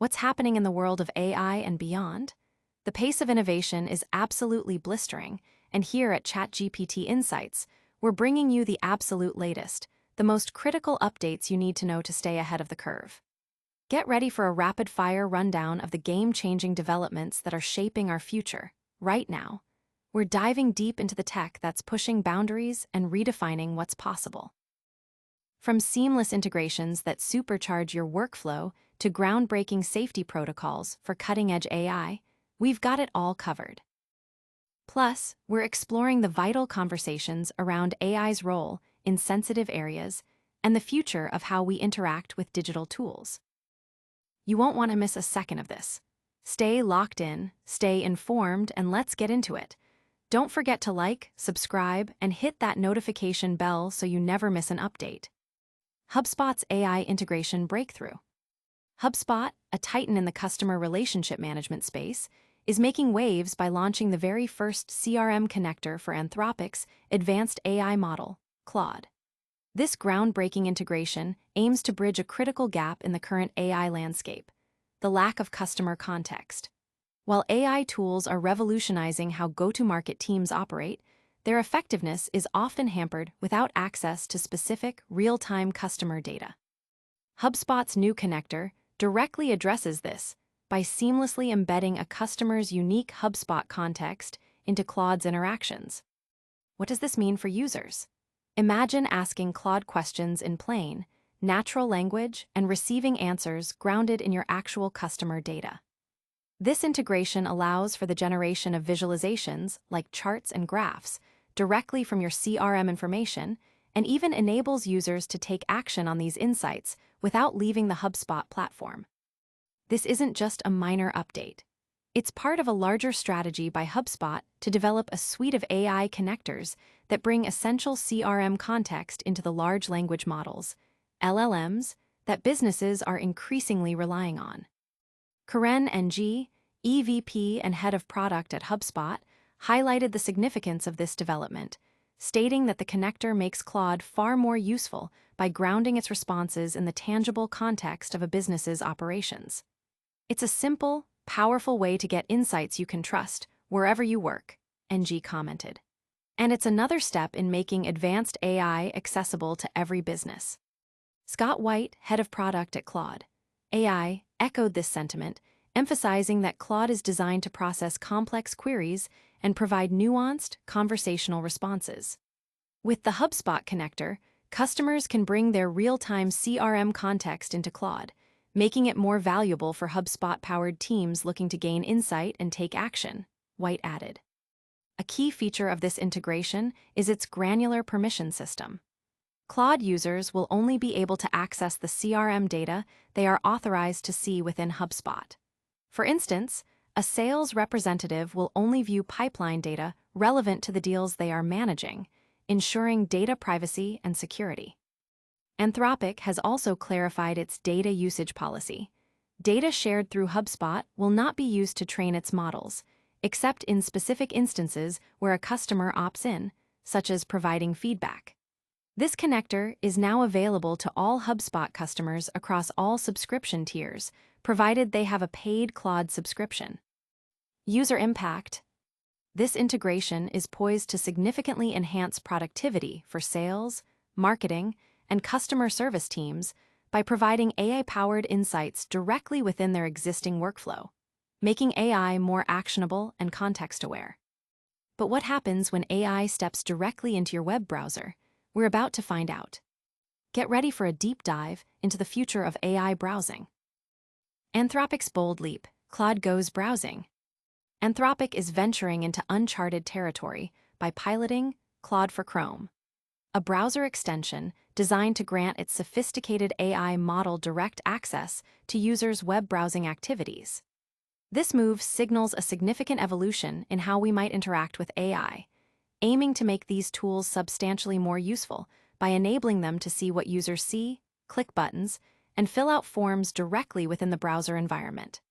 What's happening in the world of AI and beyond? The pace of innovation is absolutely blistering, and here at ChatGPT Insights, we're bringing you the absolute latest, the most critical updates you need to know to stay ahead of the curve. Get ready for a rapid-fire rundown of the game-changing developments that are shaping our future, right now. We're diving deep into the tech that's pushing boundaries and redefining what's possible. From seamless integrations that supercharge your workflow to groundbreaking safety protocols for cutting-edge AI, we've got it all covered. Plus, we're exploring the vital conversations around AI's role in sensitive areas and the future of how we interact with digital tools. You won't want to miss a second of this. Stay locked in, stay informed, and let's get into it. Don't forget to like, subscribe, and hit that notification bell so you never miss an update. HubSpot's AI integration breakthrough. HubSpot, a titan in the customer relationship management space, is making waves by launching the very first CRM connector for Anthropic's advanced AI model, Claude. This groundbreaking integration aims to bridge a critical gap in the current AI landscape: the lack of customer context. While AI tools are revolutionizing how go-to-market teams operate, their effectiveness is often hampered without access to specific, real-time customer data. HubSpot's new connector directly addresses this by seamlessly embedding a customer's unique HubSpot context into Claude's interactions. What does this mean for users? Imagine asking Claude questions in plain, natural language and receiving answers grounded in your actual customer data. This integration allows for the generation of visualizations, like charts and graphs, directly from your CRM information, and even enables users to take action on these insights without leaving the HubSpot platform. This isn't just a minor update. It's part of a larger strategy by HubSpot to develop a suite of AI connectors that bring essential CRM context into the large language models, LLMs, that businesses are increasingly relying on. Karen Ng, EVP and Head of Product at HubSpot, highlighted the significance of this development, stating that the connector makes Claude far more useful by grounding its responses in the tangible context of a business's operations. It's a simple, powerful way to get insights you can trust wherever you work, Ng commented. And it's another step in making advanced AI accessible to every business. Scott White, Head of Product at Claude AI, echoed this sentiment, emphasizing that Claude is designed to process complex queries and provide nuanced, conversational responses. With the HubSpot connector, customers can bring their real-time CRM context into Claude, making it more valuable for HubSpot-powered teams looking to gain insight and take action, White added. A key feature of this integration is its granular permission system. Claude users will only be able to access the CRM data they are authorized to see within HubSpot. For instance, a sales representative will only view pipeline data relevant to the deals they are managing, ensuring data privacy and security. Anthropic has also clarified its data usage policy. Data shared through HubSpot will not be used to train its models, except in specific instances where a customer opts in, such as providing feedback. This connector is now available to all HubSpot customers across all subscription tiers, provided they have a paid Claude subscription. User impact. This integration is poised to significantly enhance productivity for sales, marketing, and customer service teams by providing AI-powered insights directly within their existing workflow, making AI more actionable and context-aware. But what happens when AI steps directly into your web browser? We're about to find out. Get ready for a deep dive into the future of AI browsing. Anthropic's bold leap: Claude goes browsing. Anthropic is venturing into uncharted territory by piloting Claude for Chrome, a browser extension designed to grant its sophisticated AI model direct access to users' web browsing activities. This move signals a significant evolution in how we might interact with AI, aiming to make these tools substantially more useful by enabling them to see what users see, click buttons, and fill out forms directly within the browser environment.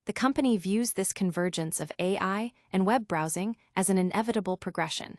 The company views this convergence of AI and web browsing as an inevitable progression,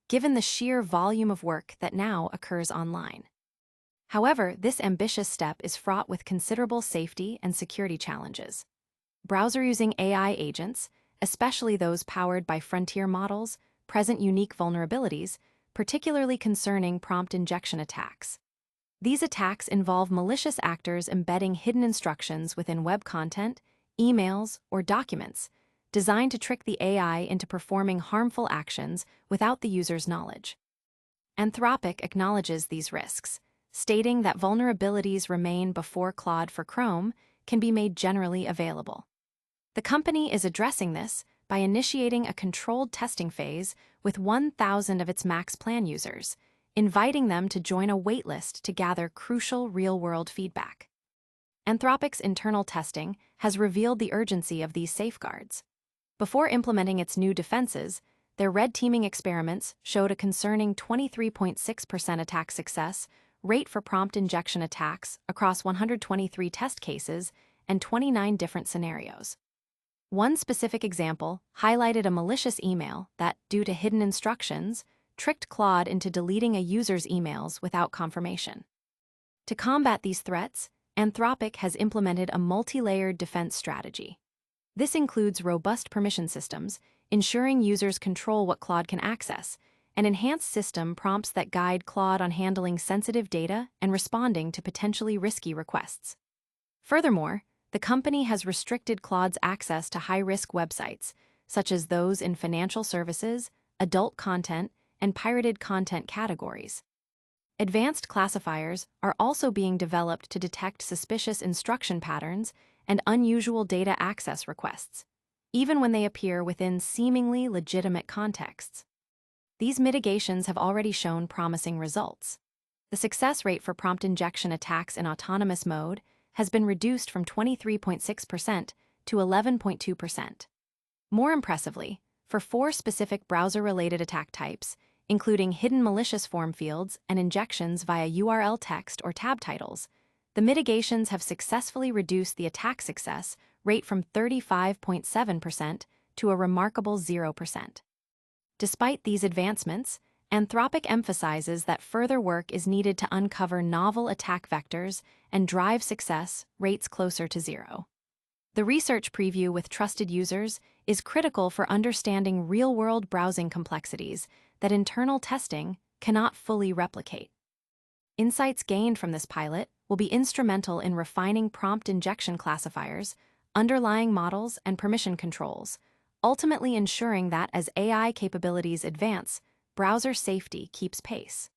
given the sheer volume of work that now occurs online. However, this ambitious step is fraught with considerable safety and security challenges. Browser-using AI agents, especially those powered by frontier models, present unique vulnerabilities, particularly concerning prompt injection attacks. These attacks involve malicious actors embedding hidden instructions within web content, emails, or documents, designed to trick the AI into performing harmful actions without the user's knowledge. Anthropic acknowledges these risks, stating that vulnerabilities remain before Claude for Chrome can be made generally available. The company is addressing this by initiating a controlled testing phase with 1,000 of its Max Plan users, inviting them to join a waitlist to gather crucial real-world feedback. Anthropic's internal testing has revealed the urgency of these safeguards. Before implementing its new defenses, their red teaming experiments showed a concerning 23.6% attack success rate for prompt injection attacks across 123 test cases and 29 different scenarios. One specific example highlighted a malicious email that, due to hidden instructions, tricked Claude into deleting a user's emails without confirmation. To combat these threats, Anthropic has implemented a multi-layered defense strategy. This includes robust permission systems, ensuring users control what Claude can access, and enhanced system prompts that guide Claude on handling sensitive data and responding to potentially risky requests. Furthermore, the company has restricted Claude's access to high-risk websites, such as those in financial services, adult content, and pirated content categories. Advanced classifiers are also being developed to detect suspicious instruction patterns and unusual data access requests, even when they appear within seemingly legitimate contexts. These mitigations have already shown promising results. The success rate for prompt injection attacks in autonomous mode has been reduced from 23.6% to 11.2%. More impressively, for 4 specific browser-related attack types, including hidden malicious form fields and injections via URL text or tab titles, the mitigations have successfully reduced the attack success rate from 35.7% to a remarkable 0%. Despite these advancements, Anthropic emphasizes that further work is needed to uncover novel attack vectors and drive success rates closer to 0. The research preview with trusted users is critical for understanding real-world browsing complexities that internal testing cannot fully replicate. Insights gained from this pilot will be instrumental in refining prompt injection classifiers, underlying models, and permission controls, ultimately ensuring that as AI capabilities advance, browser safety keeps pace.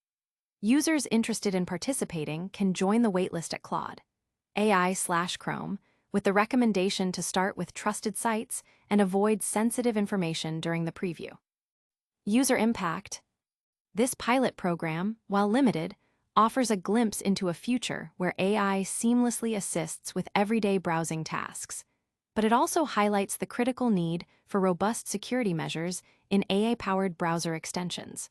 Users interested in participating can join the waitlist at Claude, AI/Chrome, with the recommendation to start with trusted sites and avoid sensitive information during the preview. User impact. This pilot program, while limited, offers a glimpse into a future where AI seamlessly assists with everyday browsing tasks. But it also highlights the critical need for robust security measures in AI-powered browser extensions.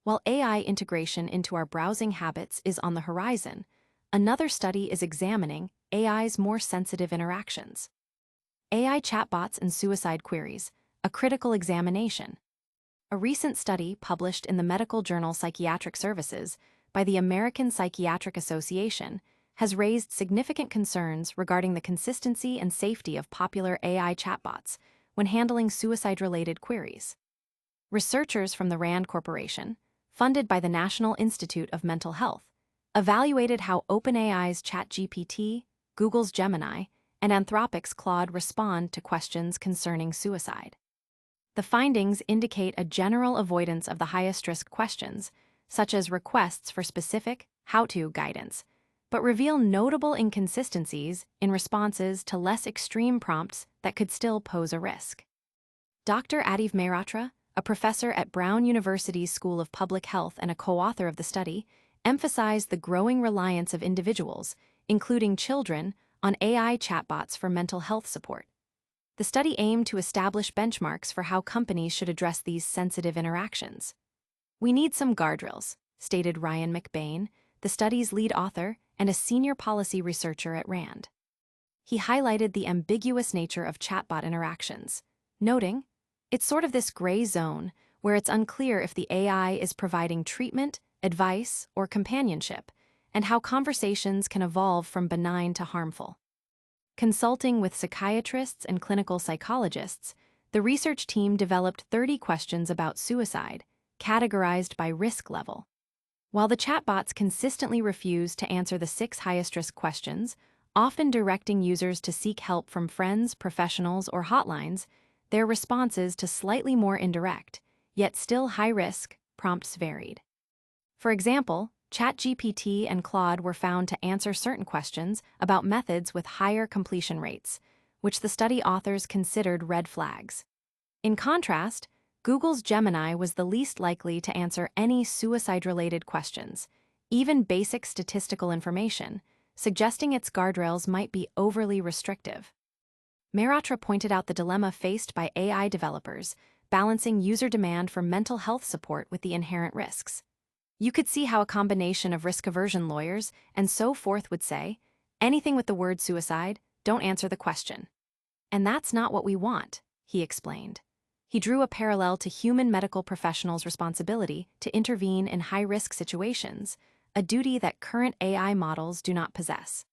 While AI integration into our browsing habits is on the horizon, another study is examining AI's more sensitive interactions. AI chatbots and suicide queries, a critical examination. A recent study published in the medical journal Psychiatric Services by the American Psychiatric Association has raised significant concerns regarding the consistency and safety of popular AI chatbots when handling suicide-related queries. Researchers from the RAND Corporation, funded by the National Institute of Mental Health, evaluated how OpenAI's ChatGPT, Google's Gemini, and Anthropic's Claude respond to questions concerning suicide. The findings indicate a general avoidance of the highest-risk questions, such as requests for specific how-to guidance, but reveal notable inconsistencies in responses to less extreme prompts that could still pose a risk. Dr. Adiv Mehrotra, a professor at Brown University's School of Public Health and a co-author of the study, emphasized the growing reliance of individuals, including children, on AI chatbots for mental health support. The study aimed to establish benchmarks for how companies should address these sensitive interactions. "We need some guardrails," stated Ryan McBain, the study's lead author and a senior policy researcher at RAND. He highlighted the ambiguous nature of chatbot interactions, noting, "It's sort of this gray zone where it's unclear if the AI is providing treatment, advice, or companionship, and how conversations can evolve from benign to harmful. Consulting with psychiatrists and clinical psychologists, the research team developed 30 questions about suicide, categorized by risk level. While the chatbots consistently refuse to answer the 6 highest-risk questions, often directing users to seek help from friends, professionals, or hotlines, their responses to slightly more indirect, yet still high-risk, prompts varied. For example, ChatGPT and Claude were found to answer certain questions about methods with higher completion rates, which the study authors considered red flags. In contrast, Google's Gemini was the least likely to answer any suicide-related questions, even basic statistical information, suggesting its guardrails might be overly restrictive. Maharashtra pointed out the dilemma faced by AI developers, balancing user demand for mental health support with the inherent risks. You could see how a combination of risk aversion lawyers and so forth would say, anything with the word suicide, don't answer the question. And that's not what we want, he explained. He drew a parallel to human medical professionals' responsibility to intervene in high-risk situations, a duty that current AI models do not possess.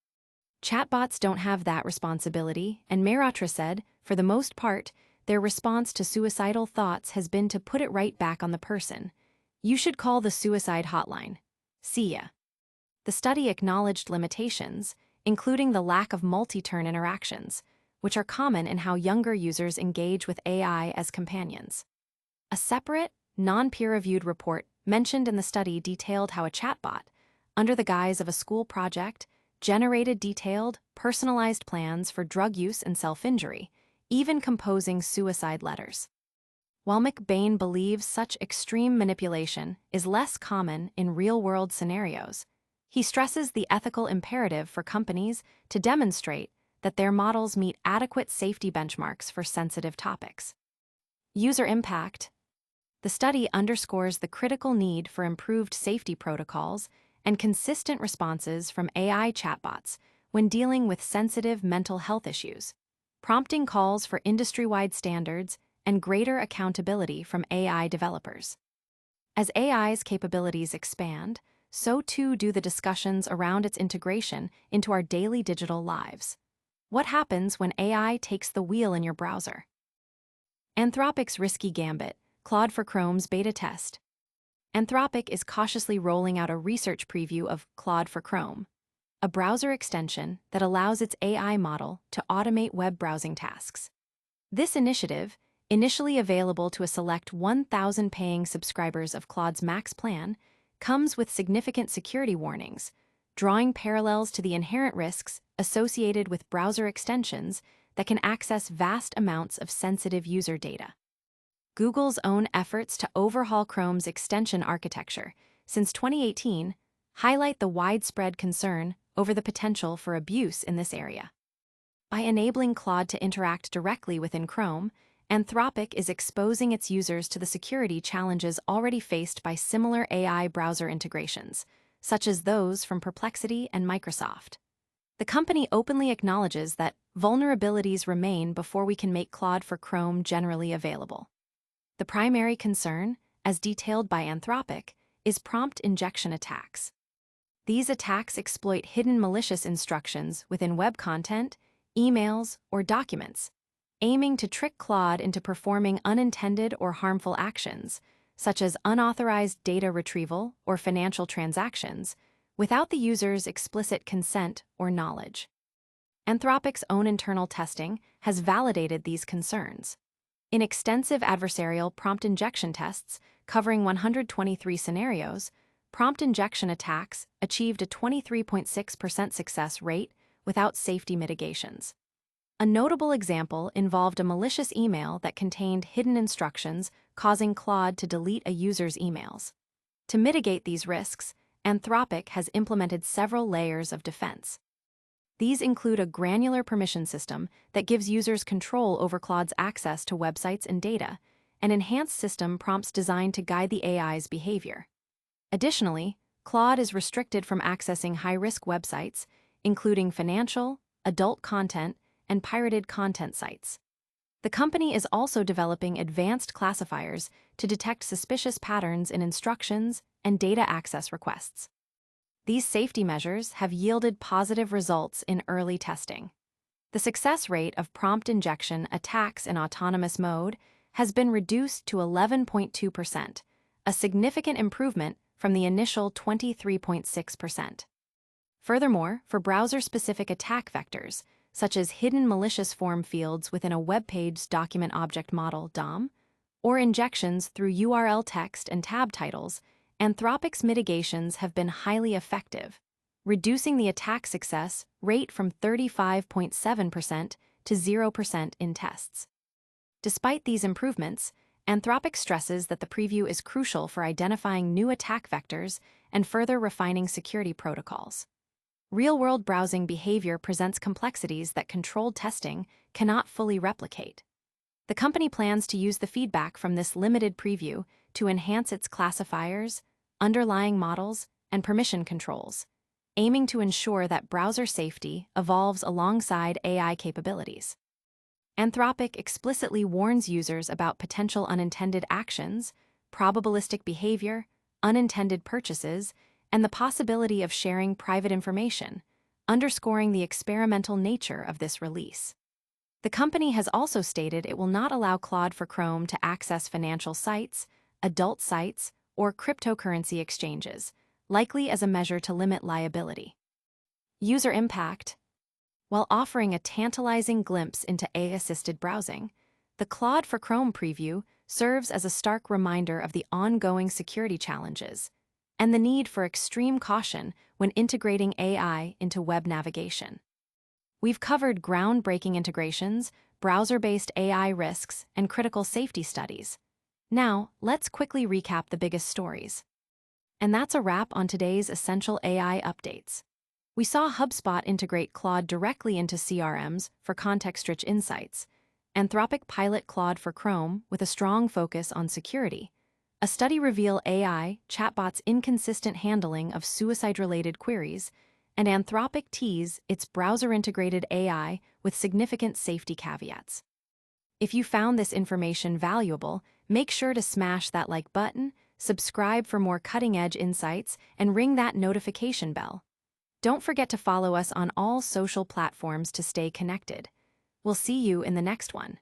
Chatbots don't have that responsibility, and Maharashtra said, for the most part, their response to suicidal thoughts has been to put it right back on the person. You should call the suicide hotline. See ya. The study acknowledged limitations, including the lack of multi-turn interactions, which are common in how younger users engage with AI as companions. A separate, non-peer-reviewed report mentioned in the study detailed how a chatbot, under the guise of a school project, generated detailed, personalized plans for drug use and self-injury, even composing suicide letters. While McBain believes such extreme manipulation is less common in real-world scenarios, he stresses the ethical imperative for companies to demonstrate that their models meet adequate safety benchmarks for sensitive topics. User impact. The study underscores the critical need for improved safety protocols and consistent responses from AI chatbots when dealing with sensitive mental health issues, prompting calls for industry-wide standards and greater accountability from AI developers. As AI's capabilities expand, so too do the discussions around its integration into our daily digital lives. What happens when AI takes the wheel in your browser? Anthropic's risky gambit, Claude for Chrome's beta test. Anthropic is cautiously rolling out a research preview of Claude for Chrome, a browser extension that allows its AI model to automate web browsing tasks. This initiative, initially available to a select 1,000 paying subscribers of Claude's Max plan, comes with significant security warnings, drawing parallels to the inherent risks associated with browser extensions that can access vast amounts of sensitive user data. Google's own efforts to overhaul Chrome's extension architecture since 2018 highlight the widespread concern over the potential for abuse in this area. By enabling Claude to interact directly within Chrome, Anthropic is exposing its users to the security challenges already faced by similar AI browser integrations, such as those from Perplexity and Microsoft. The company openly acknowledges that vulnerabilities remain before we can make Claude for Chrome generally available. The primary concern, as detailed by Anthropic, is prompt injection attacks. These attacks exploit hidden malicious instructions within web content, emails, or documents, aiming to trick Claude into performing unintended or harmful actions, such as unauthorized data retrieval or financial transactions, without the user's explicit consent or knowledge. Anthropic's own internal testing has validated these concerns. In extensive adversarial prompt injection tests covering 123 scenarios, prompt injection attacks achieved a 23.6% success rate without safety mitigations. A notable example involved a malicious email that contained hidden instructions causing Claude to delete a user's emails. To mitigate these risks, Anthropic has implemented several layers of defense. These include a granular permission system that gives users control over Claude's access to websites and data, an enhanced system prompts designed to guide the AI's behavior. Additionally, Claude is restricted from accessing high-risk websites, including financial, adult content, and pirated content sites. The company is also developing advanced classifiers to detect suspicious patterns in instructions and data access requests. These safety measures have yielded positive results in early testing. The success rate of prompt injection attacks in autonomous mode has been reduced to 11.2%, a significant improvement from the initial 23.6%. Furthermore, for browser-specific attack vectors, such as hidden malicious form fields within a web page's document object model (DOM), or injections through URL text and tab titles, Anthropic's mitigations have been highly effective, reducing the attack success rate from 35.7% to 0% in tests. Despite these improvements, Anthropic stresses that the preview is crucial for identifying new attack vectors and further refining security protocols. Real-world browsing behavior presents complexities that controlled testing cannot fully replicate. The company plans to use the feedback from this limited preview to enhance its classifiers, underlying models, and permission controls, aiming to ensure that browser safety evolves alongside AI capabilities. Anthropic explicitly warns users about potential unintended actions, probabilistic behavior, unintended purchases, and the possibility of sharing private information, underscoring the experimental nature of this release. The company has also stated it will not allow Claude for Chrome to access financial sites, adult sites, or cryptocurrency exchanges, likely as a measure to limit liability. User impact. While offering a tantalizing glimpse into AI-assisted browsing, the Claude for Chrome preview serves as a stark reminder of the ongoing security challenges and the need for extreme caution when integrating AI into web navigation. We've covered groundbreaking integrations, browser-based AI risks, and critical safety studies. Now, let's quickly recap the biggest stories. And that's a wrap on today's essential AI updates. We saw HubSpot integrate Claude directly into CRMs for context-rich insights, Anthropic pilot Claude for Chrome with a strong focus on security, a study reveal AI Chatbots' inconsistent handling of suicide-related queries, and Anthropic tease its browser-integrated AI with significant safety caveats. If you found this information valuable, make sure to smash that like button, subscribe for more cutting-edge insights, and ring that notification bell. Don't forget to follow us on all social platforms to stay connected. We'll see you in the next one.